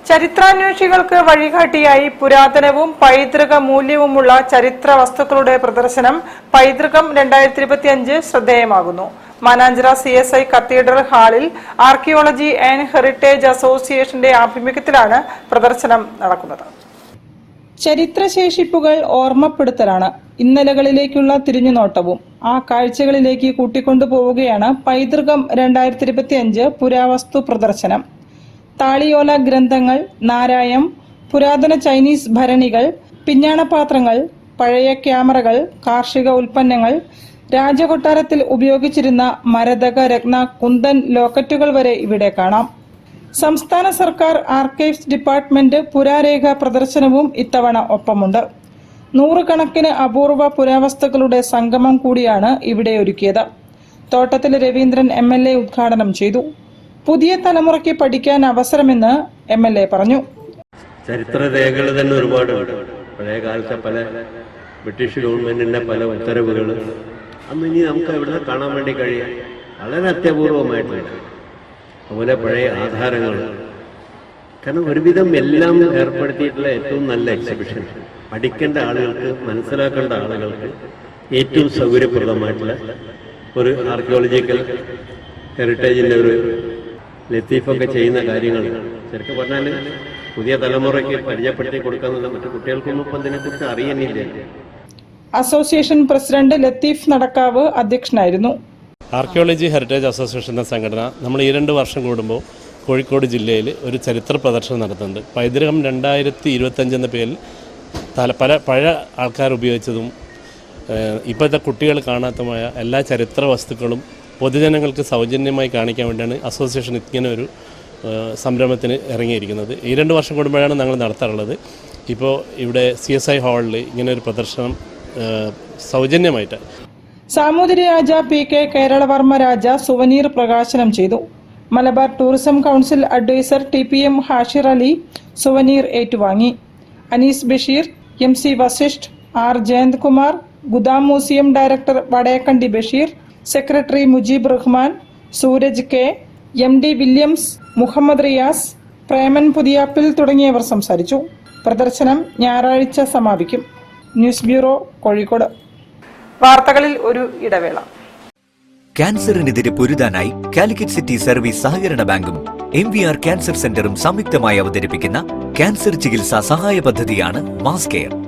ചരിത്രാന്വേഷികൾക്ക് വഴികാട്ടിയായി പുരാതനവും പൈതൃക മൂല്യവുമുള്ള ചരിത്ര വസ്തുക്കളുടെ പ്രദർശനം പൈതൃകം 2025 ശ്രദ്ധേയമാകുന്നു. മാനാഞ്ചിറ CSI കത്തീഡ്രൽ ഹാളിൽ ആർക്കിയോളജി ആൻഡ് ഹെറിറ്റേജ് അസോസിയേഷന്റെ ആഭിമുഖ്യത്തിലാണ് പ്രദർശനം നടക്കുന്നത്. ചരിത്രശേഷിപ്പുകൾ ഓർമ്മപ്പെടുത്തലാണ്. ഇന്നലകളിലേക്കുള്ള തിരിഞ്ഞുനോട്ടവും ആ കാഴ്ചകളിലേക്ക് കൂട്ടിക്കൊണ്ടുപോവുകയാണ് പൈതൃകം 2025 പുരാവസ്തു പ്രദർശനം. താളിയോല ഗ്രന്ഥങ്ങൾ, നാരായം, പുരാതന ചൈനീസ് ഭരണികൾ, പിഞ്ഞാണപാത്രങ്ങൾ, പഴയ ക്യാമറകൾ, കാർഷിക ഉൽപ്പന്നങ്ങൾ, രാജകൊട്ടാരത്തിൽ ഉപയോഗിച്ചിരുന്ന മരതക രത്ന കുന്തൻ ലോക്കറ്റുകൾ വരെ ഇവിടെ കാണാം. സംസ്ഥാന സർക്കാർ ആർക്കൈവ്സ് ഡിപ്പാർട്ട്മെന്റ് പുരാരേഖ പ്രദർശനവും ഇത്തവണ ഒപ്പമുണ്ട്. നൂറുകണക്കിന് അപൂർവ പുരാവസ്തുക്കളുടെ സംഗമം കൂടിയാണ് ഇവിടെ ഒരുക്കിയത്. തോട്ടത്തിൽ രവീന്ദ്രൻ MLA ഉദ്ഘാടനം ചെയ്തു. പുതിയ തലമുറയ്ക്ക് പഠിക്കാൻ അവസരമെന്ന് MLA പറഞ്ഞു. ചരിത്രരേഖകൾ തന്നെ ഒരുപാടുണ്ട്. പഴയ കാലത്തെ പല ബ്രിട്ടീഷ് ഗവൺമെന്റിന്റെ പല ഉത്തരവുകൾ അന്ന് ഇനി നമുക്ക് എവിടെ കാണാൻ വേണ്ടി കഴിയും. വളരെ അത്യപൂർവമായിട്ടുണ്ട്. അതുപോലെ പഴയ ആധാരങ്ങൾ, കാരണം ഒരുവിധം എല്ലാം ഏർപ്പെടുത്തിയിട്ടുള്ള ഏറ്റവും നല്ല എക്സിബിഷൻ. പഠിക്കേണ്ട ആളുകൾക്ക്, മനസ്സിലാക്കേണ്ട ആളുകൾക്ക് ഏറ്റവും സൗകര്യപ്രദമായിട്ടുള്ള ഒരു ആർക്കിയോളജിക്കൽ ഹെറിറ്റേജിന്റെ ഒരു ലത്തീഫൊക്കെ ചെയ്യുന്ന കാര്യങ്ങൾ ശരിക്കും പറഞ്ഞാൽ പുതിയ തലമുറയ്ക്ക് പരിചയപ്പെടുത്തി കൊടുക്കാന്നുള്ള മറ്റു കുട്ടികൾക്കൊന്നും ഇപ്പം ഇതിനെക്കുറിച്ച് അറിയുന്നില്ല. അസോസിയേഷൻ പ്രസിഡന്റ് ലത്തീഫ് നടക്കാവ് അധ്യക്ഷനായിരുന്നു. ആർക്കിയോളജി ഹെറിറ്റേജ് അസോസിയേഷൻ എന്ന സംഘടന നമ്മൾ ഈ 2 വർഷം കൂടുമ്പോൾ കോഴിക്കോട് ജില്ലയിൽ ഒരു ചരിത്ര പ്രദർശനം നടത്തുന്നുണ്ട്. പൈതൃകം 2025 എന്ന പേരിൽ പഴയ ആൾക്കാർ ഉപയോഗിച്ചതും ഇപ്പോഴത്തെ കുട്ടികൾ കാണാത്തതുമായ എല്ലാ ചരിത്ര വസ്തുക്കളും പൊതുജനങ്ങൾക്ക് സൗജന്യമായി കാണിക്കാൻ വേണ്ടിയാണ് അസോസിയേഷൻ ഇങ്ങനെ ഒരു സംരംഭത്തിന് ഇറങ്ങിയിരിക്കുന്നത്. ഈ 2 വർഷം കൂടുമ്പോഴാണ് ഞങ്ങൾ നടത്താറുള്ളത്. ഇപ്പോൾ ഇവിടെ CSI ഹാളിൽ ഇങ്ങനെ ഒരു പ്രദർശനം സൗജന്യമായിട്ട് സാമൂതിരി രാജ PK കേരളവർമ്മ രാജ സുവനീർ പ്രകാശനം ചെയ്തു. Malabar tourism council adviser TPM Hashir Ali souvenir ഏറ്റുവാങ്ങി. Anees Basheer, MC Vasishth, R Jayanthkumar, Gudam museum director Vadayakkandi Basheer, secretary Mujeeb Rahman, Sooraj K, MD Williams, Muhammad Riyas, Preman Puthiyappil തുടങ്ങിയവർ സംസാരിച്ചു. പ്രദർശനം ഞായറാഴ്ച സമാപിക്കും. News bureau, Kozhikode. വാർത്തകളിൽ ഒരു ഇടവേള. ക്യാൻസറിനെതിരെ പൊരുതാനായി കാലിക്കറ്റ് സിറ്റി സർവീസ് സഹകരണ ബാങ്കും MVR ക്യാൻസർ സെന്ററും സംയുക്തമായി അവതരിപ്പിക്കുന്ന ക്യാൻസർ ചികിത്സാ സഹായ പദ്ധതിയാണ് മാസ് കെയർ.